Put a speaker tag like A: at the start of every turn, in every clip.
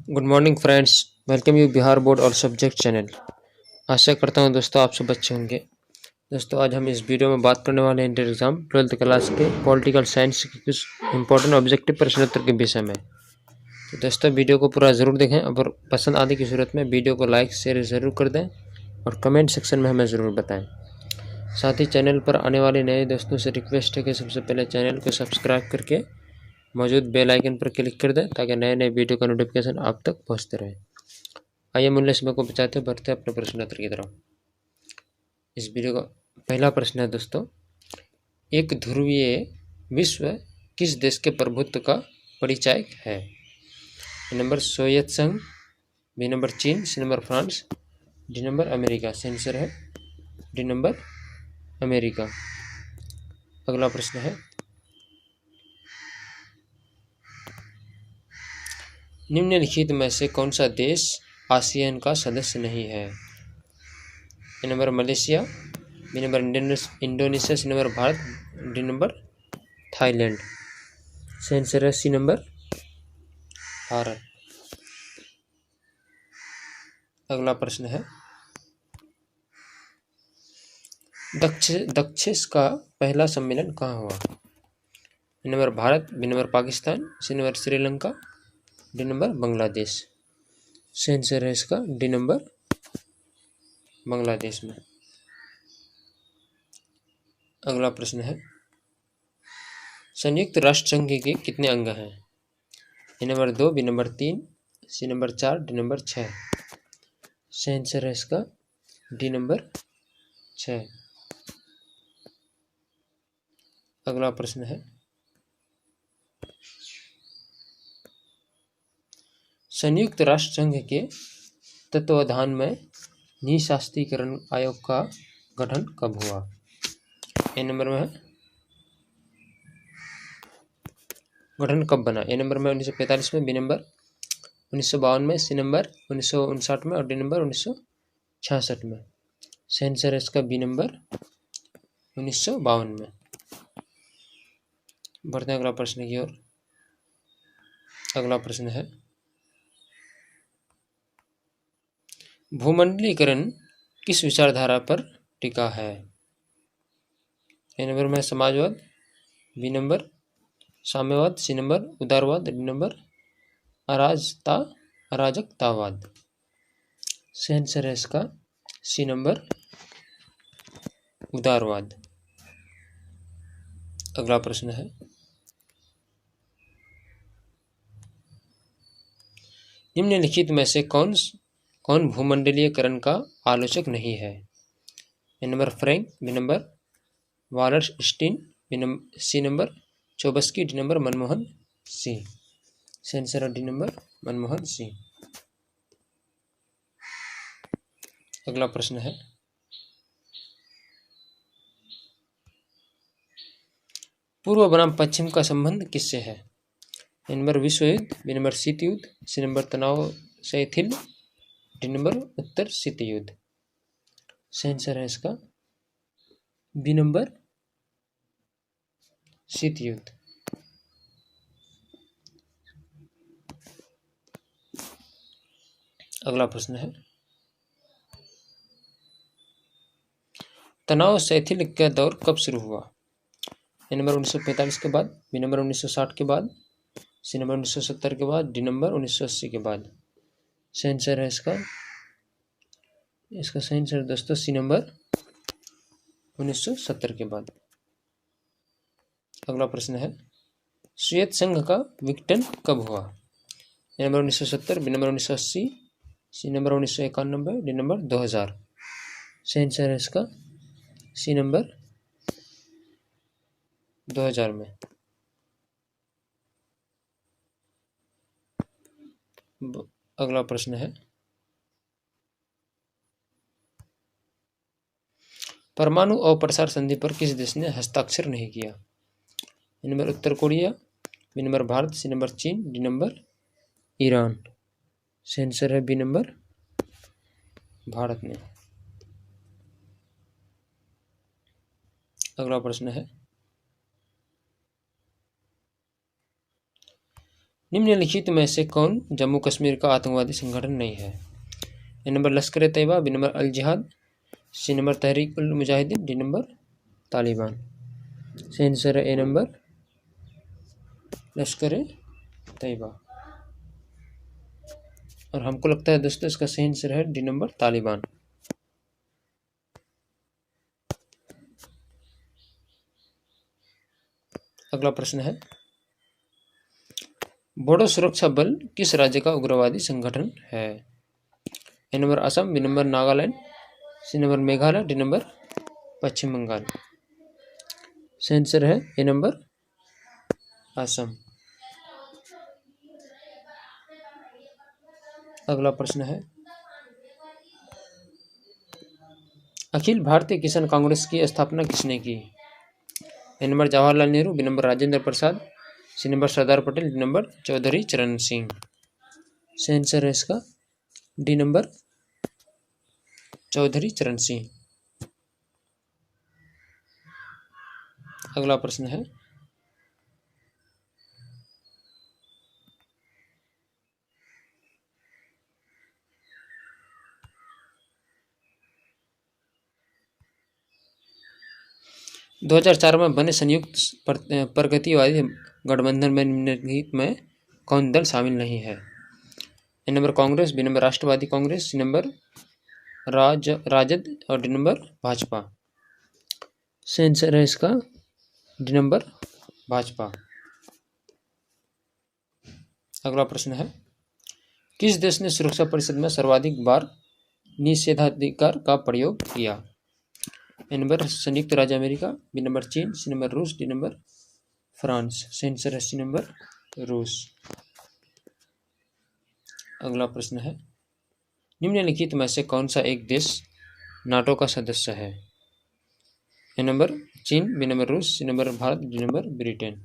A: Good morning friends. Welcome you Bihar board और subject channel. आशा करता हूँ दोस्तों आप सब अच्छे होंगे। दोस्तों आज हम इस वीडियो में बात करने वाले हैं इंटर एग्जाम 12th क्लास के पॉलिटिकल साइंस के कुछ इंपॉर्टेंट ऑब्जेक्टिव प्रश्न उत्तर के विषय में। तो दोस्तों वीडियो को पूरा ज़रूर देखें। अगर पसंद आने की सूरत में वीडियो को लाइक शेयर ज़रूर कर दें और कमेंट सेक्शन में हमें ज़रूर बताएँ। साथ ही चैनल पर आने वाले नए दोस्तों से रिक्वेस्ट है कि सबसे पहले चैनल को सब्सक्राइब करके मौजूद बेल आइकन पर क्लिक कर दें ताकि नए नए वीडियो का नोटिफिकेशन आप तक पहुंचते रहे। आइए मूल्य समय को बचाते बढ़ते अपने प्रश्नोत्तर की तरफ। इस वीडियो का पहला प्रश्न है दोस्तों, एक ध्रुवीय विश्व किस देश के प्रभुत्व का परिचायक है? नंबर सोवियत संघ, बी नंबर चीन, C number France, D number America. सही आंसर है डी नंबर अमेरिका। अगला प्रश्न है, निम्नलिखित में से कौन सा देश आसियान का सदस्य नहीं है? A number Malaysia, B number Indonesia, C number Bharat, D number Thailand. सही आंसर है सी नंबर भारत। अगला प्रश्न है, दक्षिण का पहला सम्मेलन कहाँ हुआ? A number Bharat, B number Pakistan, C number Sri Lanka, D number Bangladesh. सही आंसर है इसका डी नंबर बांग्लादेश में। अगला प्रश्न है, संयुक्त राष्ट्र संघ के कितने अंग हैं? A number 2, B number 3, C number 4, D number 6। सही आंसर है इसका डी नंबर 6। अगला प्रश्न है, संयुक्त राष्ट्र संघ के तत्वावधान में निःशस्त्रीकरण आयोग का गठन कब हुआ? ए नंबर में गठन कब बना? ए नंबर में 1945 में, बी नंबर 1952 में, सी नंबर 1959 में और डी नंबर 1966 में। सही आंसर है इसका बी नंबर 1952 में। बढ़ते हैं अगला प्रश्न की ओर। अगला प्रश्न है, भूमंडलीकरण किस विचारधारा पर टिका है? ए नंबर में समाजवाद, बी नंबर साम्यवाद, सी नंबर उदारवाद, डी नंबर अराजकतावाद। सही आंसर है इसका सी नंबर उदारवाद। अगला प्रश्न है, निम्नलिखित में से कौन भूमंडलीयकरण का आलोचक नहीं है? A number Frank, B number Wallerstein, C number Chomsky, D number Manmohan Singh. सही आंसर है डी नंबर मनमोहन सिंह। अगला प्रश्न है, पूर्व बनाम पश्चिम का संबंध किससे है? ए नंबर विश्व युद्ध, बी नंबर शीत युद्ध, सी नंबर तनाव शिथिल, डी नंबर उत्तर शीत युद्ध। सही आंसर है इसका बी नंबर शीत युद्ध। अगला प्रश्न है, तनाव शिथिल का दौर कब शुरू हुआ? ए नंबर 1945 के बाद, बी नंबर 1960 के बाद, सी नंबर 1970 के बाद, डी नंबर 1980 के बाद। सही आंसर है इसका सही आंसर दोस्तों सी नंबर 1970 के बाद। अगला प्रश्न है, सोवियत संघ का विघटन कब हुआ? A number 1970, B number 1980, C number 1991, D number 2000। सही आंसर है इसका सी नंबर 2000 में। अगला प्रश्न है, परमाणु अप्रसार संधि पर किस देश ने हस्ताक्षर नहीं किया? ए नंबर उत्तर Korea, B number Bharat, C number चीन, डी नंबर ईरान। सही आंसर है बी नंबर भारत ने। अगला प्रश्न है, निम्नलिखित में से कौन जम्मू कश्मीर का आतंकवादी संगठन नहीं है? A number Lashkar Taiba, B number अल जिहाद, सी नंबर तहरीक उल मुजाहिदीन, डी नंबर तालिबान। सही आंसर है ए नंबर लश्कर तैयबा। और हमको लगता है दोस्तों इसका सही आंसर है डी नंबर तालिबान। अगला प्रश्न है, बोडो सुरक्षा बल किस राज्य का उग्रवादी संगठन है? A number Assam, B number Nagaland, C number Meghalaya, D number Paschim Bangal. सही आंसर है ए नंबर असम। अगला प्रश्न है, अखिल भारतीय किसान कांग्रेस की स्थापना किसने की? A number Jawaharlal Nehru, B number Rajendra Prasad, C number Sardar Patel, D number Chaudhary Charan Singh. सही आंसर है इसका डी नंबर चौधरी चरण सिंह। अगला प्रश्न है, दो 2004 में बने संयुक्त प्रगतिवादी गठबंधन में निम्नलिखित में कौन दल शामिल नहीं है? A number Congress, B number Rashtravadi Congress, C number Rajad और डी नंबर भाजपा। सही आंसर है इसका डी नंबर भाजपा। अगला प्रश्न है, किस देश ने सुरक्षा परिषद में सर्वाधिक बार निषेधाधिकार का प्रयोग किया? ए नंबर संयुक्त राज्य अमेरिका, बी नंबर चीन, सी नंबर रूस, डी नंबर फ्रांस। सही आंसर है सी नंबर रूस। अगला प्रश्न है, निम्नलिखित में से कौन सा एक देश नाटो का सदस्य है? ए नंबर चीन, बी नंबर रूस, C number Bharat, D number Britain.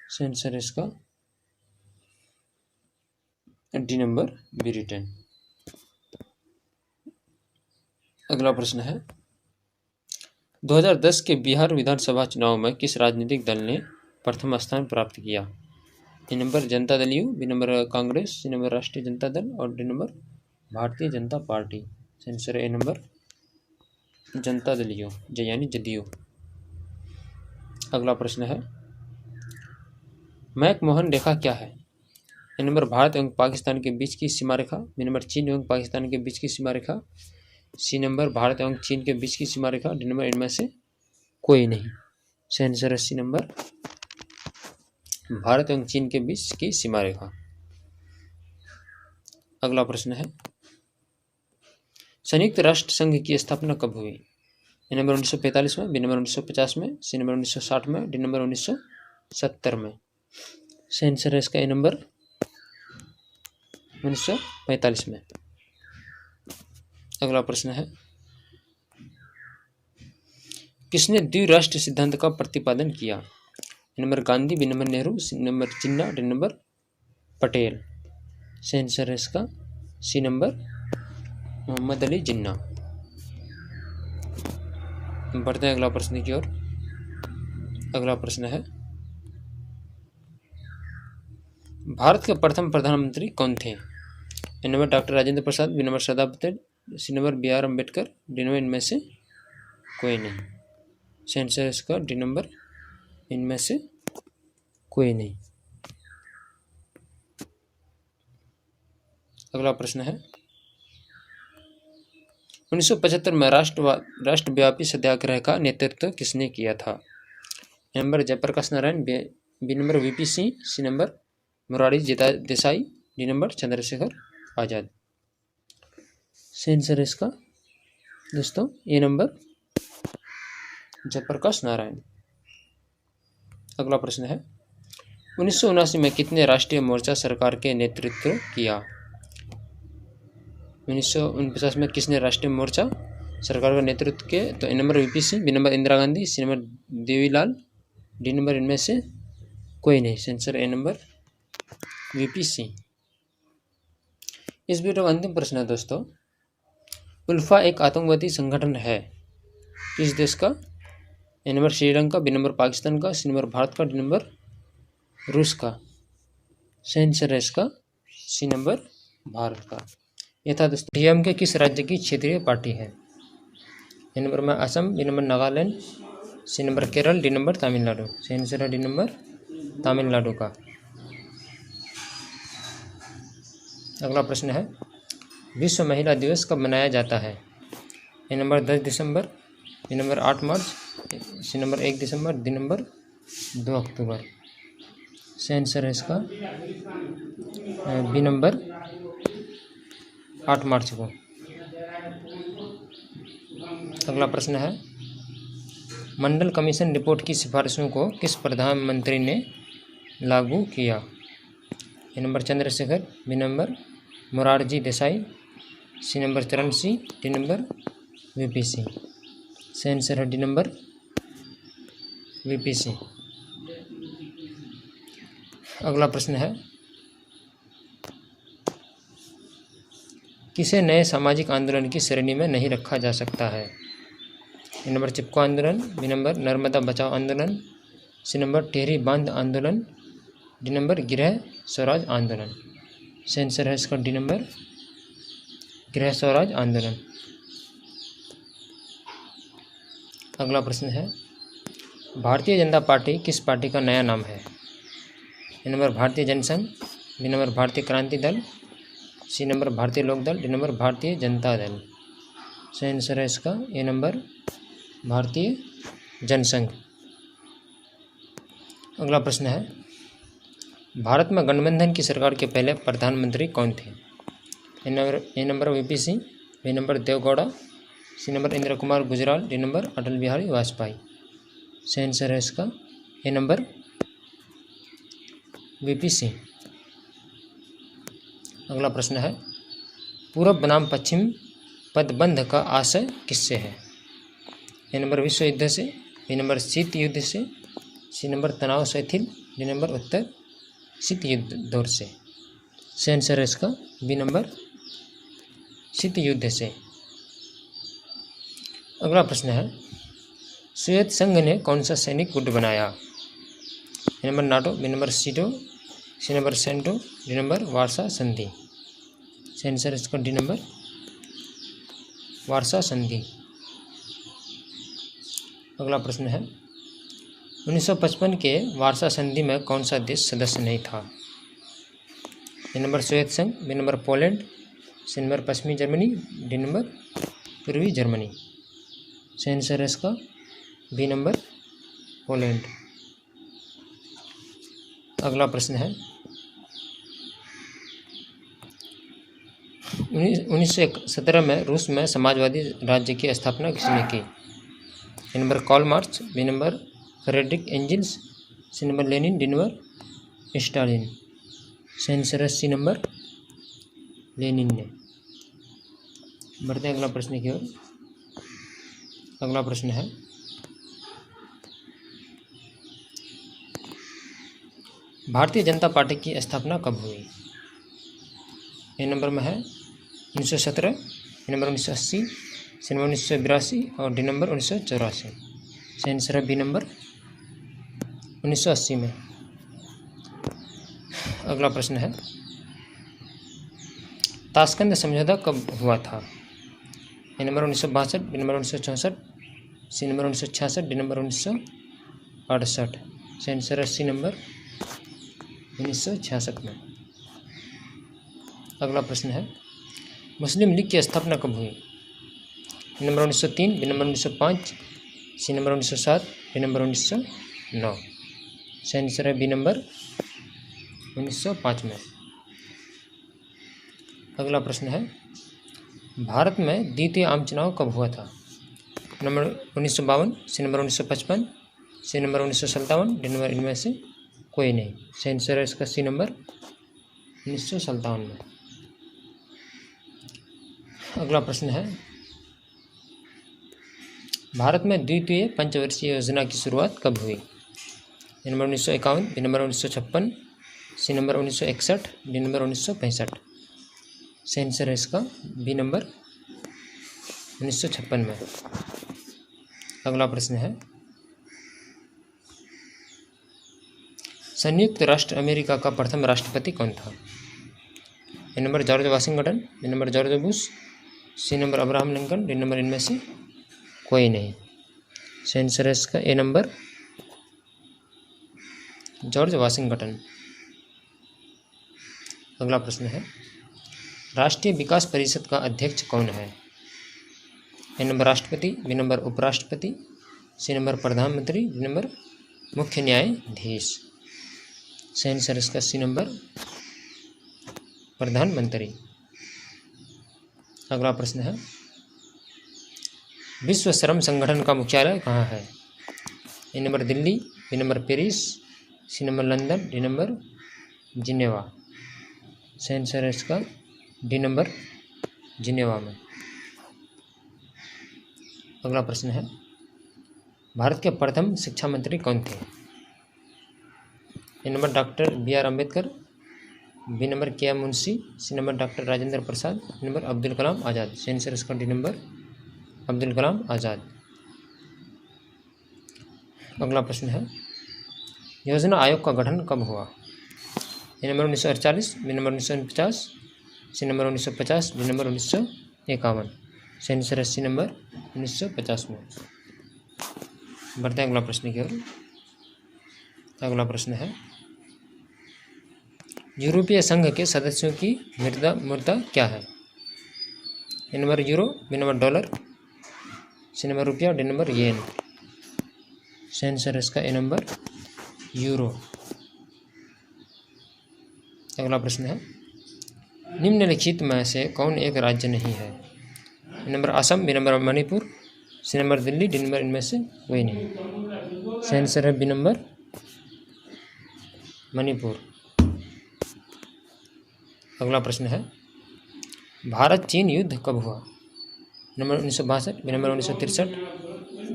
A: सही आंसर है इसका डी नंबर ब्रिटेन। अगला प्रश्न है, 2010 के बिहार विधानसभा चुनाव में किस राजनीतिक दल ने प्रथम स्थान प्राप्त किया? A number Janata Dal U, B number Congress, C number Rashtriya Janata दल और D number Bharatiya Janata party. सही आंसर है A number Janata Dal you यानी जदयू। अगला प्रश्न है, मैकमोहन रेखा क्या है? ए नंबर भारत एवं पाकिस्तान के बीच की सीमा रेखा, बी नंबर चीन एवं पाकिस्तान के बीच की सीमा रेखा, सी नंबर भारत एवं चीन के बीच की सीमा रेखा, डी नंबर इनमें से कोई नहीं। सही आंसर है सी नंबर भारत एवं चीन के बीच की सीमा रेखा। अगला प्रश्न है, संयुक्त राष्ट्र संघ की स्थापना कब हुई? ए नंबर 1945 में, बी नंबर 1950 में, सी नंबर 1960 में, डी नंबर 1970 में। सही आंसर है इसका ए नंबर 1945 में। अगला प्रश्न है, किसने द्विराष्ट्र सिद्धांत का प्रतिपादन किया? A number Gandhi, B number Nehru, C number Jinnah, D number Patel. सही आंसर है इसका सी नंबर मोहम्मद अली जिन्ना। बढ़ते हैं अगला प्रश्न की ओर। अगला प्रश्न है, भारत के प्रथम प्रधानमंत्री कौन थे? A number doctor Rajendra Prasad, B number Sardar Patel, C number B R Ambedkar, D number इनमें से कोई नहीं। सही आंसर है इसका डी नंबर इनमें से कोई नहीं। अगला प्रश्न है, 1975 में राष्ट्रव्यापी सत्याग्रह का नेतृत्व किसने किया था? A number Jayaprakash Narayan, B number VP Singh, C number Morarji Desai, D number Chandrashekhar Azad. सही आंसर है इसका दोस्तों ए नंबर जयप्रकाश नारायण। अगला प्रश्न है, 1979 में कितने राष्ट्रीय मोर्चा सरकार के नेतृत्व किया? 1949 में किसने राष्ट्रीय मोर्चा सरकार का नेतृत्व किया? तो A number VP Singh, B number Indira Gandhi, C number Devi Lal, D number इनमें से कोई नहीं। सही answer A number VP Singh. इस वीडियो का अंतिम प्रश्न है दोस्तों, उल्फा एक आतंकवादी संगठन है किस देश का? A number Sri Lanka, B number Pakistan का, सी नंबर भारत का, डी नंबर रूस का। सही आंसर है इसका सी नंबर भारत का। यह था दोस्तों डीएमके किस राज्य की क्षेत्रीय पार्टी है। ए नंबर में Assam, B number Nagaland, C number Kerala, D number Tamil Nadu. सही आंसर है डी नंबर तमिलनाडु का। अगला प्रश्न है विश्व महिला दिवस कब मनाया जाता है। A number 10 December, B number 8 March, C number 1 December, D number 2 अक्टूबर। सही आंसर है इसका बी नंबर 8 मार्च को। अगला प्रश्न है मंडल कमीशन रिपोर्ट की सिफारिशों को किस प्रधानमंत्री ने लागू किया। A number Chandrashekhar, B number Morarji Desai, C number Charan Singh, D number VP Singh. सही आंसर है डी नंबर वीपी सिंह। अगला प्रश्न है किसे नए सामाजिक आंदोलन की श्रेणी में नहीं रखा जा सकता है। ए नंबर चिपको आंदोलन, बी नंबर नर्मदा बचाओ आंदोलन, सी नंबर टिहरी बांध आंदोलन, डी नंबर गृह स्वराज आंदोलन। सही आंसर है इसका डी नंबर गृह स्वराज आंदोलन। अगला प्रश्न है भारतीय जनता पार्टी किस पार्टी का नया नाम है। ए नंबर भारतीय जनसंघ, बी नंबर भारतीय क्रांति दल, सी नंबर भारतीय लोक दल, डी नंबर भारतीय जनता दल। सही आंसर है इसका ए नंबर भारतीय जनसंघ। अगला प्रश्न है भारत में गठबंधन की सरकार के पहले प्रधानमंत्री कौन थे। A number VP Singh, B number Deve Gowda, C number Indira Kumar Gujral, D number Atal Bihari Vajpayee. सही आंसर है इसका ए नंबर वीपी सिंह। अगला प्रश्न है पूरब बनाम पश्चिम पदबंध का आशय किससे है। ए नंबर विश्व युद्ध से, बी नंबर शीत युद्ध से, सी नंबर तनाव शिथिल, डी नंबर उत्तर शीत युद्ध दौर से। सही आंसर है इसका बी नंबर शीत युद्ध से। अगला प्रश्न है सोवियत संघ ने कौन सा सैनिक गुट बनाया। A number NATO, B number SEATO, C number CENTO, D number Warsaw संधि। सही आंसर है इसका डी नंबर वार्सा संधि। अगला प्रश्न है 1955 के वार्सा संधि में कौन सा देश सदस्य नहीं था। ए नंबर सोवियत संघ, B number Poland, C number पश्चिमी जर्मनी, डी नंबर पूर्वी जर्मनी। सही आंसर है इसका बी नंबर पोलैंड। अगला प्रश्न है 1917 में रूस में समाजवादी राज्य की स्थापना किसने की। A number Karl Marx, B number Friedrich Engels, C number Lenin, D number Stalin. सही आंसर है सी नंबर लेनिन ने। बढ़ते हैं अगला प्रश्न की ओर। अगला प्रश्न है भारतीय जनता पार्टी की स्थापना कब हुई। ए नंबर में है 1917, बी नंबर 1980, सी नंबर 1982 और डी नंबर 1984। सही आंसर है बी नंबर 1980 में। अगला प्रश्न है ताशकंद समझौता कब हुआ था। A number 1962, B number 1964, C number 1966, D number 1968। सही आंसर है सी नंबर 1966 में। अगला प्रश्न है मुस्लिम लीग की स्थापना कब हुई। A number 1903, B number 1905, C number 1907, D number 1909। सही आंसर है बी नंबर 1905 में। अगला प्रश्न है भारत में द्वितीय आम चुनाव कब हुआ था। Number 1952, C number 1955, C number 1957, D number इनमें से कोई नहीं। सही आंसर है इसका सी नंबर 1957 में। अगला प्रश्न है भारत में द्वितीय पंचवर्षीय योजना की शुरुआत कब हुई। A number 1951, B number 1956, C number 1961, D number 1965। सही आंसर है इसका बी नंबर 1956 में। अगला प्रश्न है संयुक्त राष्ट्र अमेरिका का प्रथम राष्ट्रपति कौन था? A number George Washington, B number George Bush, C number Abraham Lincoln, D number इनमें से कोई नहीं। सही आंसर है इसका ए नंबर जॉर्ज वाशिंगटन। अगला प्रश्न है, राष्ट्रीय विकास परिषद का अध्यक्ष कौन है? ए नंबर राष्ट्रपति, बी नंबर उपराष्ट्रपति, सी नंबर प्रधानमंत्री, डी नंबर मुख्य न्यायाधीश। सही आंसर इसका सी नंबर प्रधानमंत्री। अगला प्रश्न है, विश्व श्रम संगठन का मुख्यालय कहाँ है? A number Delhi, B number Paris, C number London, D number Geneva. सही आंसर है इसका डी नंबर जिनेवा में। अगला प्रश्न है, भारत के प्रथम शिक्षा मंत्री कौन थे? A number doctor B R Ambedkar, B number K M Munshi, C number doctor Rajendra Prasad, D number Abdul Kalam Azad. सही आंसर इसका डी नंबर अब्दुल कलाम आज़ाद। अगला प्रश्न है, योजना आयोग का गठन कब हुआ? A number 1948, B number 1949, C number 1950, D number 1951। सही आंसर है सी नंबर 1950 में। बढ़ते हैं अगला प्रश्न की ओर। अगला प्रश्न है, यूरोपीय संघ के सदस्यों की मुद्रा क्या है? A number euro, B number dollar, C number रुपया, डी नंबर येन। सही आंसर इसका ए नंबर यूरो। अगला प्रश्न है, निम्नलिखित में से कौन एक राज्य नहीं है? A number Assam, B number Manipur, C number Delhi, D number इनमें से कोई नहीं। सही आंसर है बी नंबर मणिपुर। अगला प्रश्न है, भारत चीन युद्ध कब हुआ? Number 1962, B number 1963,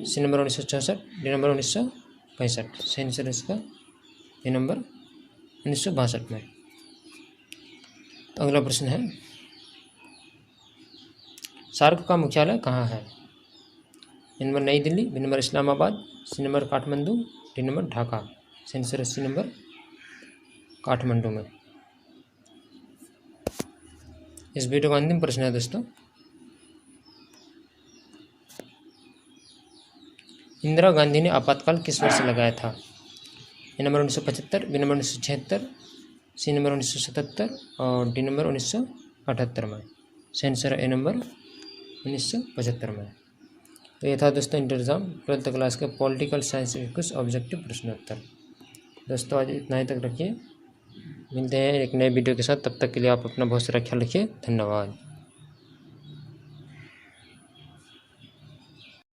A: C number 1964, D number 1965। सही आंसर इसका ए नंबर 1962 में। अगला प्रश्न है, सार्क का मुख्यालय कहाँ है? A number New Delhi, B number Islamabad, C number Kathmandu, D number Dhaka. सही आंसर सी नंबर काठमांडू में। इस वीडियो का अंतिम प्रश्न है दोस्तों, इंदिरा गांधी ने आपातकाल किस वर्ष लगाया था? A number 1975, B number 1976, C number 1977 और डी नंबर 1978 में। सही आंसर ए नंबर 1975 में। तो ये था दोस्तों इंटर एग्जाम 12th क्लास के पॉलिटिकल साइंस के कुछ ऑब्जेक्टिव प्रश्नोत्तर। दोस्तों आज इतना ही तक रखिए, मिलते हैं एक नए वीडियो के साथ। तब तक के लिए आप अपना बहुत सारा ख्याल रखिए। धन्यवाद।